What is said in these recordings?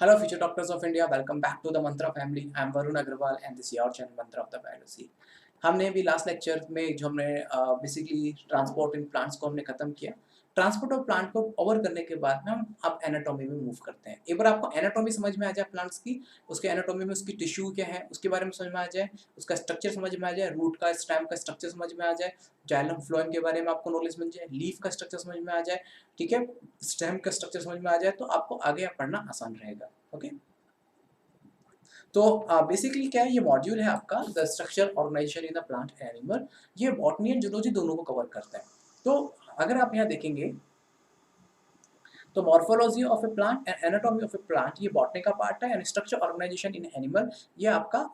Hello, future doctors of India. Welcome back to the Mantra family. I am Varun Agrawal and this is your channel Mantra of the Biology. हमने अभी last lecture में जो हमने basically transport in plants को हमने खत्म किया। Transport of plant को कवर करने के बाद में हम अब एनाटॉमी में मूव करते हैं। एक बार आपको एनाटॉमी समझ में आ जाए प्लांट्स की, उसके एनाटॉमी में उसकी टिश्यू क्या है उसके बारे में समझ में आ जाए, उसका स्ट्रक्चर समझ में आ जाए, रूट का स्टेम का स्ट्रक्चर समझ में आ जाए, जाइलम फ्लोएम के बारे में आपको नॉलेज मिल जाए, लीफ का स्ट्रक्चर समझ में आ जाए, ठीक है, स्टेम का स्ट्रक्चर समझ में आ जाए, तो आपको आगे पढ़ना आसान रहेगा। ओके, तो बेसिकली क्या है, ये मॉड्यूल है आपका the structure organization in the plant animal. ये बॉटनी एंड जूलॉजी दोनों को कवर करता है। तो अगर आप यहाँ देखेंगे तो morphology of a plant and anatomy of a plant ये बॉटनी का पार्ट है, and structure organization in animal ये आपका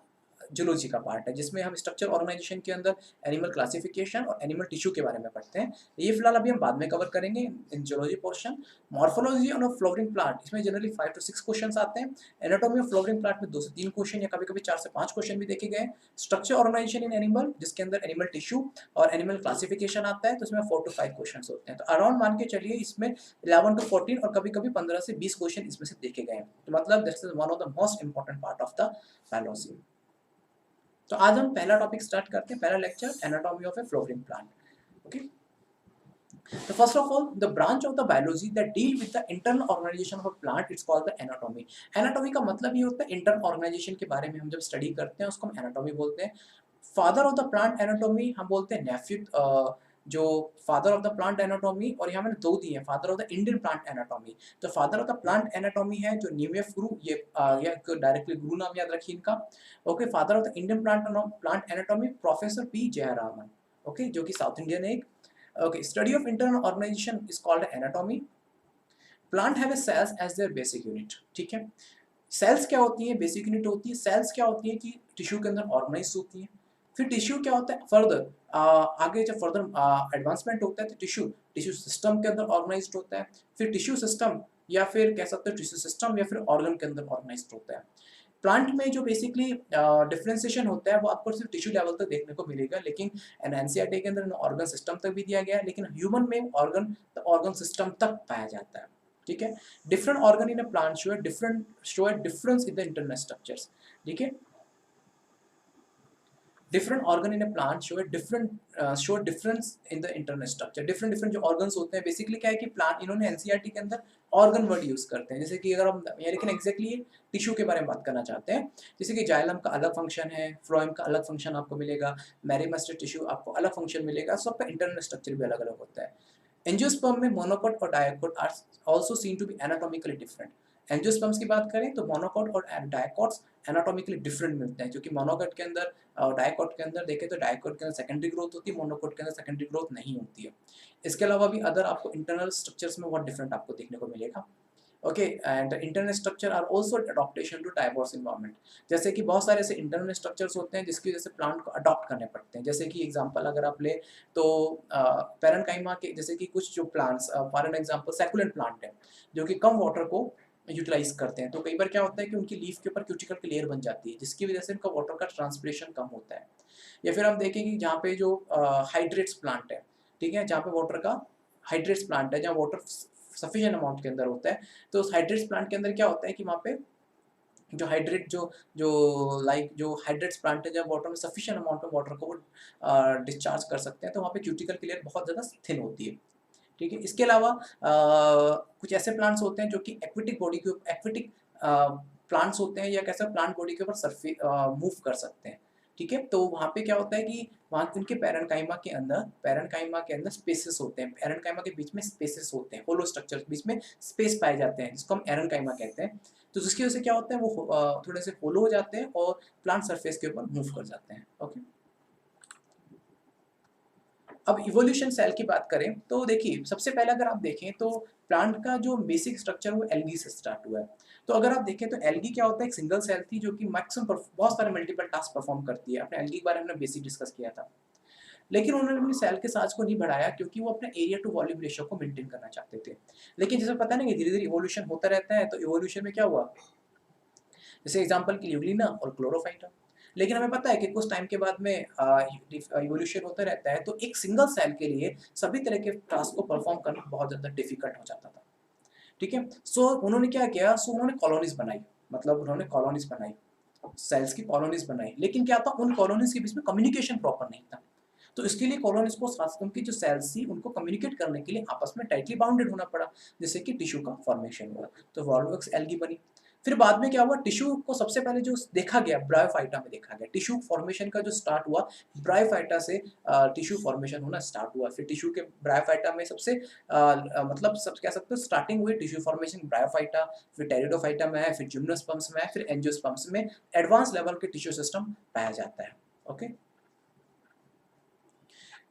जूलॉजी का पार्ट है, जिसमें हम स्ट्रक्चर ऑर्गेनाइजेशन के अंदर एनिमल क्लासिफिकेशन और एनिमल टिश्यू के बारे में पढ़ते हैं। ये फिलहाल अभी हम बाद में कवर करेंगे in zoology portion. Morphology of flowering plant, इसमें जनरली 5 to 6 क्वेश्चंस आते हैं। एनाटॉमी ऑफ फ्लोवरिंग प्लांट में 2 से 3 क्वेश्चन या कभी-कभी 4 से 5 क्वेश्चन भी देखे गए। स्ट्रक्चर ऑर्गेनाइजेशन इन एनिमल, जिसके अंदर एनिमल टिश्यू और एनिमल क्लासिफिकेशन आता है, तो इसमें 4 to 5 क्वेश्चंस होते हैं। तो अराउंड मान के चलिए इसमें 11 to 14 और कभी-कभी 15 से 20 क्वेश्चन इसमें से देखे गए हैं। तो मतलब this is one of the most important part of the biology. तो आज हम पहला टॉपिक स्टार्ट करते हैं, पहला lecture anatomy of a flowering plant. Okay, तो first of all the branch of the biology that deal with the internal organisation of a plant it's called the anatomy. Anatomy का मतलब ये होता है internal organisation के बारे में हम जब स्टडी करते हैं उसको हम एनाटॉमी बोलते हैं। Father of the plant anatomy हम बोलते हैं नेफ्यू, जो father of the plant anatomy, और यहाँ मैंने दो दिए हैं, father of the Indian plant anatomy. तो father of the plant anatomy है जो नीमेफ गुरु, ये डायरेक्टली गुरु नाम याद रखिए इनका। Okay, father of the Indian plant anatomy professor P Jayaraman. Okay, जो कि साउथ इंडियन है। Okay, study of internal organization is called anatomy. Plant have a cells as their basic unit. ठीक है, सेल्स क्या होती है, बेसिक यूनिट होती है। सेल्स क्या होती है कि टिश्यू के अंदर ऑर्गेनाइज होती है। फिर टिश्यू क्या होता है, फर्दर आगे जब फर्दर एडवांसमेंट होता है तो टिश्यू टिश्यू सिस्टम के अंदर ऑर्गेनाइज्ड होता है। फिर टिश्यू सिस्टम या फिर कह सकते हो टिश्यू सिस्टम या फिर ऑर्गन के अंदर ऑर्गेनाइज्ड होता है। प्लांट में जो बेसिकली डिफरेंशिएशन होता है वो आपको सिर्फ टिश्यू लेवल तक देखने को मिलेगा, लेकिन एनसीईआरटी के अंदर ऑर्गन सिस्टम तक भी दिया गया है, लेकिन ह्यूमन में ऑर्गन सिस्टम तक पाया जाता है। ठीक है, different organ in a plant show a difference in the internal structures. ठीक है, different organ in a plant show difference in the internal structure. Different different जो ऑर्गन्स होते हैं, बेसिकली क्या है कि प्लांट इन्होंने एनसीईआरटी के अंदर ऑर्गन वर्ड यूज करते हैं। जैसे कि अगर हम ये लेकिन एग्जैक्टली टिश्यू के बारे में बात करना चाहते हैं, जैसे कि जाइलम का अलग फंक्शन है, फ्लोएम का अलग फंक्शन आपको मिलेगा, मेरिस्टेम टिश्यू आपको अलग फंक्शन मिलेगा, सबका इंटरनल स्ट्रक्चर भी अलग अलग होता है। एंजियोस्पर्म में मोनोकॉट और dicot are also seen to be anatomically different. Angiosperms की बात करें तो मोनोकॉट और डायकॉट्स एनाटॉमिकली डिफरेंट मिलते हैं, क्योंकि मोनोकॉट के अंदर और डायकॉट के अंदर देखें तो डायकॉट के अंदर सेकेंडरी ग्रोथ होती है, मोनोकॉट के अंदर सेकेंडरी ग्रोथ नहीं होती है। इसके अलावा भी अदर आपको इंटरनल स्ट्रक्चर्स में बहुत डिफरेंट आपको देखने को मिलेगा। Okay, and internal structure are also adaptation to diverse environment. जैसे कि बहुत सारे ऐसे इंटरनल स्ट्रक्चर्स होते हैं जिसकी वजह से प्लांट को अडॉप्ट करने पड़ते हैं। जैसे कि एग्जांपल अगर आप ले तो पैरेन्काइमा के, जैसे कि कुछ जो plants for an example succulent plant है जो कि कम वाटर को यूटिलाइज करते हैं, तो कई बार क्या होता है कि उनकी लीफ के ऊपर क्यूटिकल की लेयर बन जाती है, जिसकी वजह से उनका वाटर का ट्रांसपिरेशन कम होता है। या फिर हम देखें कि जहाँ पे जो हाइड्रेट्स प्लांट है, ठीक है, जहाँ पे वाटर का हाइड्रेट्स प्लांट है, जहाँ वाटर सफिशिएंट अमाउंट के अंदर होता है, तो उस हाइड्रेट्स प्लांट के अंदर क्या होता है कि वहाँ पे जो हाइड्रेट जो जो लाइक जो हाइड्रेट्स प्लांट है, जब वाटर में सफिशिएंट अमाउंट में वाटर को वो डिस्चार्ज कर सकते हैं, तो वहाँ पे क्यूटिकल की लेयर बहुत ज़्यादा थिन होती है। ठीक है, इसके अलावा कुछ ऐसे प्लांट्स होते हैं जो कि एक्विटिक प्लांट्स होते हैं, या कैसे प्लांट बॉडी के ऊपर सरफे मूव कर सकते हैं। ठीक है, तो वहाँ पे क्या होता है कि वहाँ उनके पैरेन्काइमा के अंदर स्पेसेस होते हैं, पैरेन्काइमा के बीच में स्पेसेस होते हैं, होलो स्ट्रक्चर्स बीच में स्पेस पाए जाते हैं, जिसको हम एरेन्काइमा कहते हैं। तो जिसकी वजह से क्या होता है वो थोड़े से होलो हो जाते हैं और प्लांट सरफेस के ऊपर मूव कर जाते हैं। ओके, अब इवोल्यूशन सेल की बात करें तो देखिए सबसे पहले अगर आप देखें तो प्लांट का जो बेसिक स्ट्रक्चर वो एल्गी से स्टार्ट हुआ है। तो अगर आप देखें तो एल्गी क्या होता है, एक सिंगल सेल थी जो कि मैक्सिमम बहुत सारे मल्टीपल टास्क परफॉर्म करती है। अपने एल्गी के बारे में हमने बेसिक डिस्कस किया था, लेकिन उन्होंने अपनी सेल के साइज को नहीं बढ़ाया क्योंकि वो अपने एरिया टू वॉल्यूम रेशियो को मेंटेन करना चाहते थे। लेकिन जैसे पता नहीं कि धीरे धीरे इवोल्यूशन होता रहता है, तो इवोल्यूशन में क्या हुआ, जैसे एग्जांपल के लिए यूग्लिना और क्लोरोफाइटा। लेकिन हमें पता है कि कुछ टाइम के बाद में इवोल्यूशन होता रहता है, तो एक सिंगल सेल के लिए सभी तरह के टास्क को परफॉर्म करना बहुत ज़्यादा डिफिकल्ट हो जाता था। ठीक है। सो उन्होंने क्या किया, सो उन्होंने कॉलोनीज बनाई, मतलब उन्होंने कॉलोनीज बनाई, सेल्स की कॉलोनीज बनाई, लेकिन क्या था, उन कॉलोनीज के बीच में कम्युनिकेशन प्रॉपर नहीं था। तो इसके लिए कॉलोनीज को उनकी जो सेल्स थी उनको कम्युनिकेट करने के लिए आपस में टाइटली बाउंडेड होना पड़ा, जिससे कि टिश्यू का फॉर्मेशन हुआ, तो वॉल्वोक्स एल्गी बनी। फिर बाद में क्या हुआ, टिश्यू को सबसे पहले जो देखा गया ब्रायोफाइटा में देखा गया, टिश्यू फॉर्मेशन का जो स्टार्ट हुआ ब्रायोफाइटा से, टिश्यू फॉर्मेशन होना स्टार्ट हुआ। फिर टिश्यू के ब्रायोफाइटा में सबसे मतलब सब कह सकते हो स्टार्टिंग हुई टिश्यू फॉर्मेशन ब्रायोफाइटा, फिर टेरिडोफाइटा में है, फिर जिम्नोस्पर्म्स में है, फिर एंजियोस्पर्म्स में एडवांस लेवल के टिश्यू सिस्टम पाया जाता है। ओके,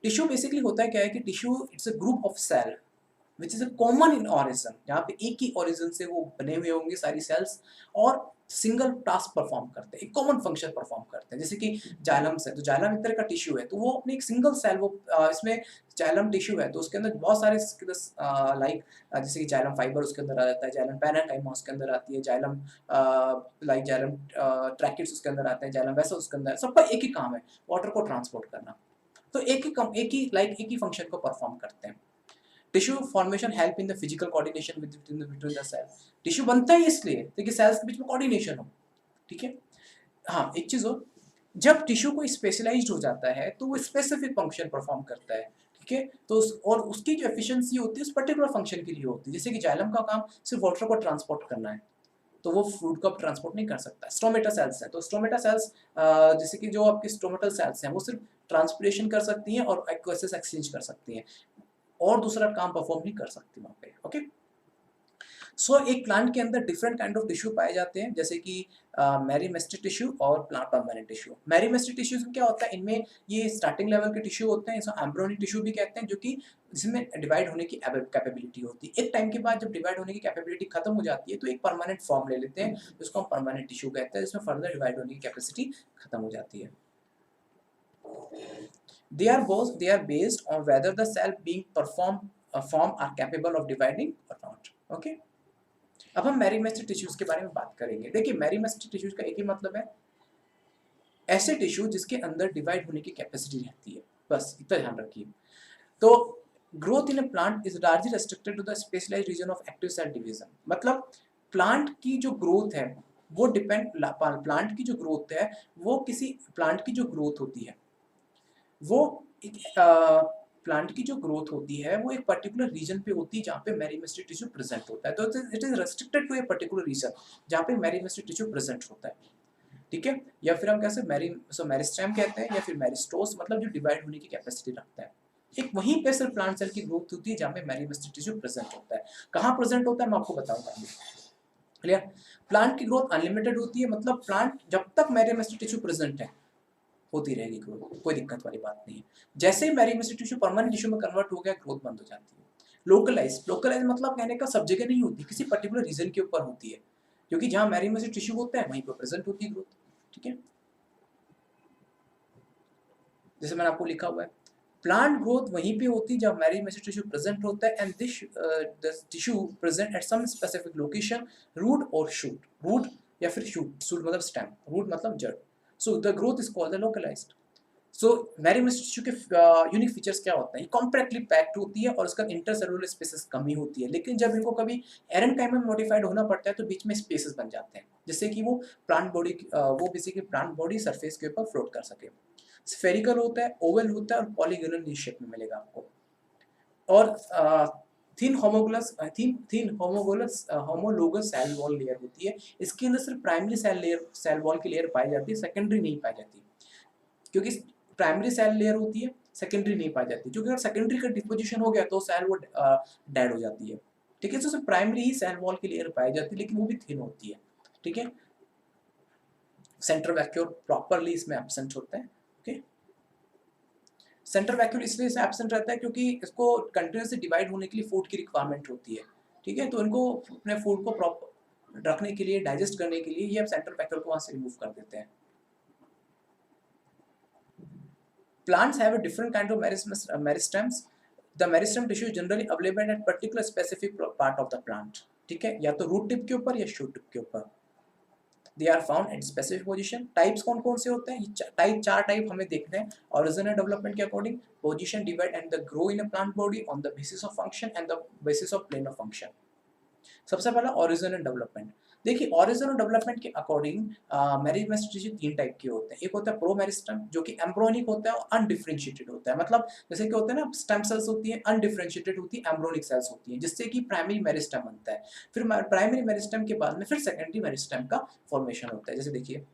टिश्यू बेसिकली होता है क्या है कि tissue it's a group of cell which is a common in origin, यहाँ पे एक ही ऑरिजिन से वो बने हुए होंगे सारी सेल्स, और सिंगल टास्क परफॉर्म करते हैं, एक कॉमन फंक्शन परफॉर्म करते हैं। जैसे कि जाइलम्स है, तो जाइलम एक तरह का टिश्यू है, तो वो अपनी एक सिंगल सेल, वो इसमें जाइलम टिश्यू है तो उसके अंदर बहुत सारे लाइक जैसे कि जाइलम फाइबर उसके अंदर आ जाता है, जाइलम पैरेन्काइमा उसके अंदर आती है, जाइलम लाइक जाइलम ट्रैकिट्स उसके अंदर आते हैं, जाइलम वेसल उसके अंदर, सबका एक ही काम है, वाटर को ट्रांसपोर्ट करना। तो एक ही फंक्शन को परफॉर्म करते हैं। Tissue formation help in the physical coordination between the cell. Tissue बनता है इसलिए ताकि सेल्स के बीच में कोऑर्डिनेशन हो, ठीक है। हाँ, एक चीज और, जब टिश्यू कोई स्पेशलाइज्ड हो जाता है तो वो स्पेसिफिक फंक्शन परफॉर्म करता है, ठीक है। तो और उसकी जो एफिशिएंसी होती है उस पर्टिकुलर फंक्शन के लिए होती है। जैसे कि जाइलम का काम सिर्फ वाटर को ट्रांसपोर्ट करना है, तो वो फूड को ट्रांसपोर्ट नहीं कर सकता। स्टोमेटा सेल्स है, तो स्टोमेटा सेल्स जैसे कि जो आपकी स्टोमेटल सेल्स हैं वो सिर्फ ट्रांसपिरेशन कर सकती हैं और एक्वेसिस एक्सचेंज कर सकती हैं, और दूसरा काम परफॉर्म नहीं कर सकती वहाँ पे। ओके, सो एक प्लांट के अंदर डिफरेंट काइंड ऑफ टिश्यू पाए जाते हैं, जैसे कि मैरीमेस्टिक टिश्यू और प्लांट परमानेंट टिश्यू। मैरीमेस्टिक टिश्यूज में क्या होता है, इनमें ये स्टार्टिंग लेवल के टिश्यू होते हैं, इसको एम्ब्रियोनिक टिश्यू भी कहते हैं, जो कि जिसमें डिवाइड होने की कैपेबिलिटी होती है। एक टाइम के बाद जब डिवाइड होने की कैपेबिलिटी खत्म हो जाती है तो एक परमानेंट फॉर्म ले लेते हैं, जिसको हम परमानेंट टिश्यू कहते हैं, जिसमें फर्दर डिवाइड होने की कैपेसिटी खत्म हो जाती है। They are based on whether the cell being form are capable of dividing or not. Okay. अब हम मैरीमेस्टिक टिश्यूज के बारे में बात करेंगे। देखिए, मैरीमेस्टिक टिश्यूज का एक ही मतलब है, ऐसे टिश्यू जिसके अंदर डिवाइड होने की कैपेसिटी रहती है, बस इतना ध्यान रखिए। तो growth in a plant is largely restricted to the specialized region of active cell division. मतलब प्लांट की जो ग्रोथ है वो प्लांट की जो ग्रोथ है वो किसी प्लांट की जो ग्रोथ होती है वो एक प्लांट की जो ग्रोथ होती है वो एक पर्टिकुलर रीजन पे होती है जहाँ पे मैरीमेस्टिक टिश्यू प्रेजेंट होता है। तो it is restricted to a particular region जहाँ पे मैरीमेस्टिक टिश्यू प्रेजेंट होता है, ठीक है। या फिर हम कैसे मेरिस्टेम कहते हैं, या फिर मेरिस्टोस, मतलब जो डिवाइड होने की कैपेसिटी रखता है। एक वहीं पे सिर्फ प्लांट सेल की ग्रोथ होती है जहाँ पे मैरीमेस्टिक टिश्यू प्रेजेंट होता है। कहाँ प्रेजेंट होता है मैं आपको बताऊंगा अभी, क्लियर। प्लांट की ग्रोथ अनलिमिटेड होती है, मतलब प्लांट जब तक मैरीमेस्टिक टिश्यू प्रेजेंट है होती रहेगी ग्रोथ, कोई दिक्कत वाली बात नहीं है। जैसे ही मैरीमेस्टिक टिश्यू परमानेंट टिश्यू में कन्वर्ट हो गया, ग्रोथ बंद हो जाती है। लोकलाइज मतलब कहने का सब जगह नहीं होती, किसी पर्टिकुलर रीजन के ऊपर होती है, क्योंकि जहाँ मैरीमेस्टिक टिश्यू होता है वहीं पर प्रेजेंट होती है ग्रोथ, ठीक है। जैसे मैंने आपको लिखा हुआ है, प्लांट ग्रोथ वहीं पे होती है जब मैरीमेस्टिक टिश्यू प्रेजेंट होता है, and this tissue present at some specific location, root और शूट। रूट या फिर शूट मतलब स्टेम, रूट मतलब जड़। So the growth is called the localized. So meristematic tissue के यूनिक फीचर्स क्या होते हैं, ये कॉम्पैक्टली पैक्ड होती है और उसका इंटरसेलुलर स्पेसेस कम ही होती है, लेकिन जब इनको कभी एरेनकाइमा में मॉडिफाइड होना पड़ता है तो बीच में स्पेसेस बन जाते हैं, जिससे कि वो प्लांट बॉडी वो बेसिकली प्लांट बॉडी सरफेस के ऊपर फ्लोट कर सके। स्फेरिकल होता है, ओवल होता है और पॉलीगोनल शेप में मिलेगा आपको। और thin homologous cell wall layer होती है। इसके अंदर सिर्फ प्राइमरी सेल वॉल की लेयर पाई जाती है, सेकेंडरी नहीं पाई जाती, क्योंकि प्राइमरी सेल लेयर होती है, सेकेंडरी नहीं पाई जाती, क्योंकि अगर सेकेंडरी का डिपोजिशन हो गया तो सेल वो डेड हो जाती है, ठीक है। तो सिर्फ प्राइमरी ही सेल वॉल की लेयर पाई जाती है, लेकिन वो भी थिन होती है, ठीक है। सेंट्रल वैक्यूल प्रॉपरली इसमें एब्सेंट होता है, ओके। सेंट्रल वैक्यूल इसलिए एब्सेंट रहता है क्योंकि इसको कंटिन्यूसली डिवाइड होने के लिए फूड की रिक्वायरमेंट होती है, ठीक है। तो इनको अपने फूड को प्रॉपर रखने के लिए, डाइजेस्ट करने के लिए ये सेंट्रल वैक्यूल को वहाँ से रिमूव कर देते हैं। Plants have a different kind of meristems. The meristem tissue is generally available at particular specific part of the plant. ठीक है, या तो रूट टिप के ऊपर या शूट टिप के ऊपर। They are found at specific position. Types कौन कौन से होते हैं, ये चार टाइप हमें देखने हैं ओरिजिन एंड डेवलपमेंट के according. Position, divide and the grow in a plant body on the basis of function and the basis of plane of function. सबसे पहला ओरिजिन एंड डेवलपमेंट। देखिए ओरिजिन और डेवलपमेंट के according meristem tissue 3 type के होते हैं। एक होता है प्रो मेरिस्टेम जो कि एम्ब्रियोनिक होता है और अनडिफरेंशिएटेड होता है। मतलब जैसे कि होता है ना स्टेम सेल्स होती है, अनडिफरेंशिएटेड होती है, एम्ब्रियोनिक सेल्स होती हैं जिससे कि प्राइमरी मेरिस्टेम बनता है। फिर प्राइमरी मेरिस्टेम के बाद में फिर सेकेंडरी मेरिस्टेम का फॉर्मेशन होता है। जैसे देखिए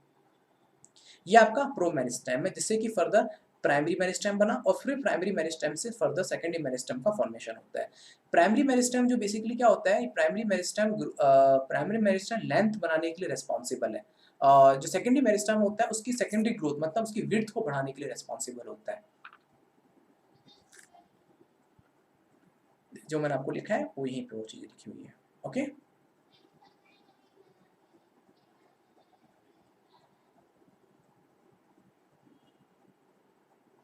ये आपका प्रो मेरिस्टेम है जिससे कि फर्दर प्राइमरी मेरिस्टेम बना और फिर प्राइमरी मेरिस्टेम से फर्दर सेकेंडरी मेरिस्टेम का फॉर्मेशन होता है। प्राइमरी मेरिस्टेम जो बेसिकली क्या होता है, प्राइमरी मेरिस्टेम लेंथ बनाने के लिए रिस्पॉन्सिबल है। जो सेकेंडरी मेरिस्टेम होता है उसकी सेकेंडरी ग्रोथ मतलब उसकी विड्थ को बढ़ाने के लिए रिस्पॉन्सिबल होता है। जो मैंने आपको लिखा है वो यहीं पे वो चीजें लिखी हुई है। Okay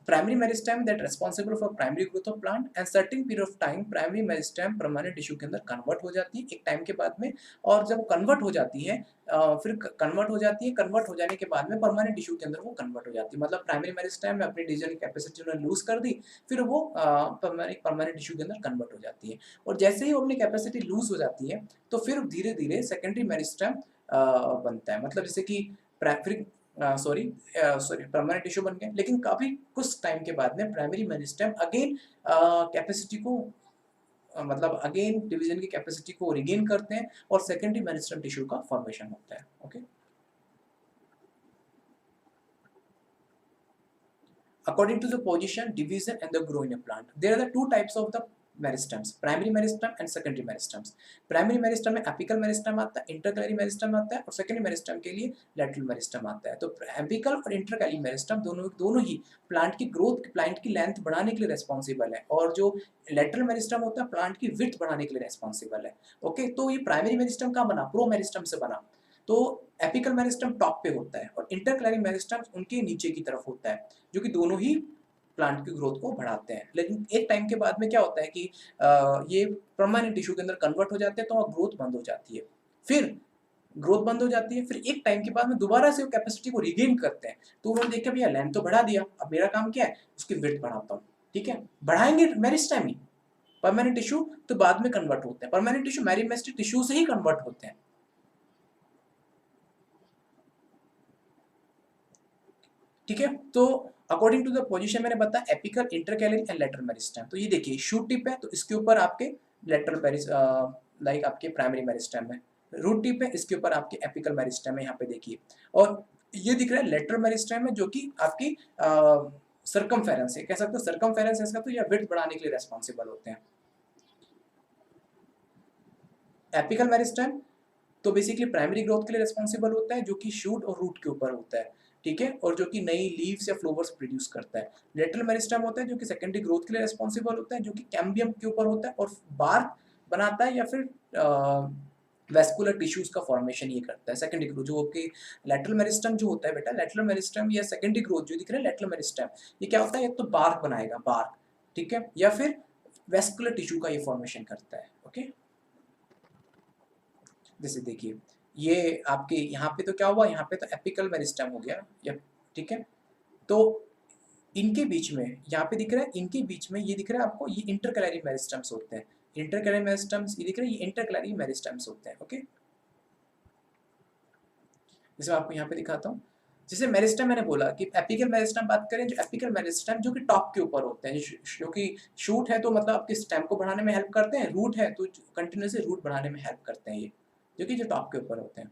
primary meristem that responsible for primary growth of plant and certain period of time primary meristem permanent tissue के अंदर कन्वर्ट हो जाती है एक टाइम के बाद में। और जब कन्वर्ट हो जाती है फिर कन्वर्ट हो जाती है, कन्वर्ट हो जाने के बाद में परमानेंट टिश्यू के अंदर वो कन्वर्ट हो जाती है। मतलब प्राइमरी मेरिस्टेम में अपनी डिवीजन की कैपेसिटी उन्होंने लूज कर दी, फिर वो परमानेंट टिश्यू के अंदर कन्वर्ट हो जाती है। और जैसे ही वो अपनी कैपेसिटी लूज हो जाती है तो फिर धीरे धीरे सेकेंडरी मेरिस्टेम बनता है। मतलब जैसे कि फिर सॉरी सॉरी परमानेंट टिश्यू बन गए, लेकिन काफी कुछ टाइम के बाद में प्राइमरी मेरिस्टेम अगेन कैपेसिटी को मतलब अगेन डिवीजन की कैपेसिटी को रिगेन करते हैं और सेकेंडरी मेरिस्टेम टिश्यू का फॉर्मेशन होता है। Okay according to the position, division and the grow in a plant. There are the two types of the meristems, primary meristem and secondary meristems. Primary meristem में apical meristem आता है, इंटरकैली meristem आता है और secondary meristem के लिए lateral meristem आता है। तो एपिकल और इंटरकैली मेरिस्टम दोनों ही प्लांट की ग्रोथ, प्लांट की लेंथ बढ़ाने के लिए रिस्पॉन्सिबल है और जो लैटरल मेरिस्टम होता है प्लांट की विड्थ बढ़ाने के लिए रिस्पॉन्सिबल है। ओके तो ये प्राइमरी मेरिस्टम का बना, प्रो मेरिस्टम से बना। तो एपिकल मेरिस्टम टॉप पे होता है और इंटरकैली मेरिस्टम उनके नीचे की तरफ होता है, जो कि दोनों ही प्लांट की ग्रोथ को बढ़ाते हैं। लेकिन एक टाइम के बाद में क्या होता है कि ये परमानेंट टिश्यू के अंदर कन्वर्ट हो जाते हैं तो वहाँ ग्रोथ बंद हो जाती है। फिर ग्रोथ बंद हो जाती है, फिर एक टाइम के बाद में दोबारा से वो कैपेसिटी को रिगेन करते हैं। तो उन्होंने देखा भैया लेंथ तो बढ़ा दिया, अब मेरा काम क्या है उसकी विड्थ बढ़ाता हूँ। ठीक है, बढ़ाएंगे मेरिस्टेम ही, परमानेंट टिश्यू तो बाद में कन्वर्ट होते हैं, परमानेंट टिश्यू मेरिस्टेम टिश्यू से ही कन्वर्ट होते हैं। ठीक है, तो अकॉर्डिंग टू द पोजीशन मैंने बताया एपिकल, इंटरकैलिन एंड लेटरल मेरिस्टेम। तो ये देखिए शूट टिप है तो इसके ऊपर आपके लेटरल लाइक आपके प्राइमरी मेरिस्टेम है, रूट टिप है इसके ऊपर आपके एपिकल मेरिस्टेम है। यहाँ पे देखिए और ये दिख रहा है लेटरल मेरिस्टेम है जो कि आपकी सर्कमफेरेंस है, कह सकते हो सर्कमफेरेंस है इसका, तो ये विड्थ बढ़ाने के लिए रेस्पॉन्सिबल होते हैं। एपिकल मेरिस्टेम तो बेसिकली प्राइमरी ग्रोथ के लिए रिस्पॉन्सिबल होता है जो कि शूट और रूट के ऊपर होता है। ठीक है, और जो कि नई लीव्स या फ्लावर्स प्रोड्यूस करता है। लेटरल मेरिस्टेम होता है जो कि सेकेंडरी ग्रोथ के लिए रिस्पॉन्सिबल होता है, जो कि कैम्बियम के ऊपर होता है और बार्क बनाता है या फिर वेस्कुलर टिश्यूज का फॉर्मेशन ये करता है। सेकेंडरी ग्रोथ जो कि लेटरल मेरिस्टेम जो होता है बेटा, लेटरल मेरिस्टेम या सेकेंडरी ग्रोथ जो दिख रहा है लेटरल मेरिस्टेम, ये क्या होता है, एक तो बार्क बनाएगा, बार्क, ठीक है, या फिर वेस्कुलर टिश्यू का ये फॉर्मेशन करता है। ओके जैसे देखिए ये आपके यहाँ पे तो क्या हुआ, यहाँ पे तो एपिकल मेरिस्टेम हो गया या, ठीक है, तो इनके बीच में यहाँ पे दिख रहा है, इनके बीच में ये दिख रहा है आपको, ये इंटरकैलरी मेरिस्टेम्स होते हैं। इंटरकैलरी मेरिस्टेम्स ये दिख रहे हैं, ये इंटरकैलरी मेरिस्टेम्स होते हैं। ओके जैसे मैं आपको यहाँ पे दिखाता हूँ, जैसे मेरिस्टेम मैंने बोला कि एपिकल मेरिस्टेम बात करें, जो एपिकल मेरिस्टेम जो कि टॉप के ऊपर होते हैं, जो कि शूट है तो मतलब आपके स्टेम को बढ़ाने में हेल्प करते हैं, रूट है तो कंटिन्यूसली रूट बढ़ाने में हेल्प करते हैं, ये जो कि जो टॉप के ऊपर होते हैं।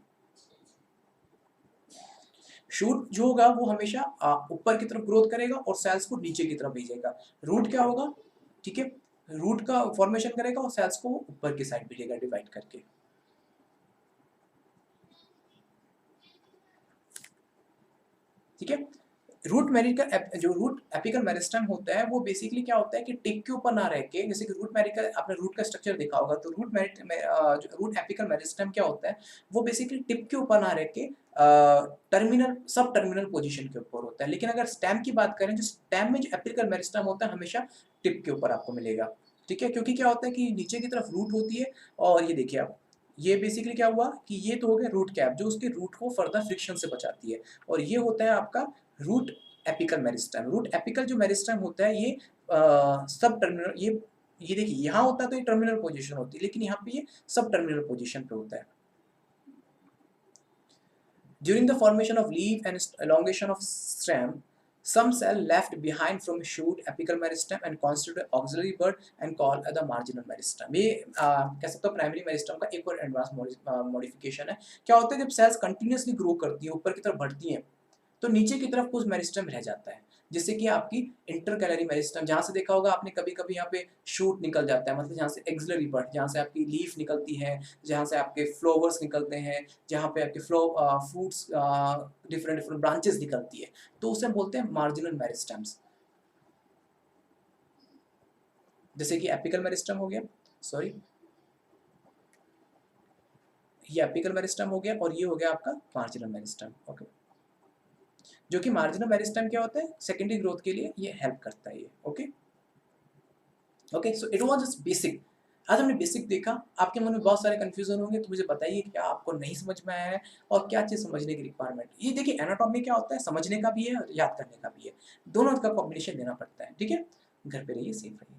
शूट जो होगा वो हमेशा ऊपर की तरफ ग्रोथ करेगा और सेल्स को नीचे की तरफ भेजेगा। रूट क्या होगा, ठीक है, रूट का फॉर्मेशन करेगा और सेल्स को ऊपर की साइड भेजेगा डिवाइड करके। ठीक है, रूट मेरिकल जो रूट एपिकल मेरिस्टेम होता है वो बेसिकली क्या होता है कि टिप के ऊपर ना रह के, जैसे कि रूट मेरिकल आपने रूट का स्ट्रक्चर देखा होगा, तो जो रूट एपिकल मेरिस्टेम क्या होता है वो बेसिकली टिप के ऊपर ना रह के टर्मिनल सब टर्मिनल पोजीशन के ऊपर होता है। लेकिन अगर स्टेम की बात करें, जो स्टेम में जो एपिकल मेरिस्टेम होता है हमेशा टिप के ऊपर आपको मिलेगा। ठीक है, क्योंकि क्या होता है कि नीचे की तरफ रूट होती है और ये देखिए आप, ये बेसिकली क्या हुआ कि ये तो हो गया रूट कैप जो उसके रूट को फर्दर फ्रिक्शन से बचाती है, और ये होता है आपका root apical meristem. Root apical जो मेरिस्टेम होता है ये सब टर्मिनल, ये ये देखिए यहाँ होता तो ये टर्मिनल पोजीशन होती, लेकिन यहाँ पे ये सब टर्मिनल पोजीशन पे होता है। During the formation of leaf and elongation of stem, some cell left behind from shoot apical meristem and constitute auxiliary bud and called the marginal meristem। ये कह सकते हो प्राइमरी मेरिस्टम का एक और एडवांस मॉडिफिकेशन है। क्या होता है जब सेल्स कंटिन्यूसली ग्रो करती हैं, ऊपर की तरफ बढ़ती हैं, तो नीचे की तरफ कुछ मेरिस्टम रह जाता है, जिससे कि आपकी इंटरकैलरी मेरिस्टम, जहाँ से देखा होगा आपने कभी-कभी यहाँ पे शूट निकल जाता है, मतलब जहाँ से एक्सिलरी बड, जहाँ से आपकी लीफ निकलती है, जहाँ से आपके फ्लावर्स निकलते हैं, जहाँ पे आपके फ्रूट्स डिफरेंट डिफरेंट ब्रांचेस निकलती है, तो उसे हम बोलते हैं मार्जिनल मेरिस्टम्स। जैसे कि एपिकल मेरिस्टम हो गया, सॉरी, ये एपिकल मेरिस्टम हो गया और ये हो गया आपका मार्जिनल मेरिस्टम। ओके, जो कि मार्जिनल मेरिस्टम क्या होता है, सेकेंडरी ग्रोथ के लिए ये हेल्प करता है ये। Okay okay, so it was just basic. आज हमने बेसिक देखा, आपके मन में बहुत सारे कंफ्यूजन होंगे, तो मुझे बताइए क्या आपको नहीं समझ में आया है और क्या चीज़ समझने की रिक्वायरमेंट। ये देखिए एनाटॉमी क्या होता है, समझने का भी है और याद करने का भी है, दोनों का कॉम्बिनेशन देना पड़ता है। ठीक है, घर पे रहिए, सेफ रहिए।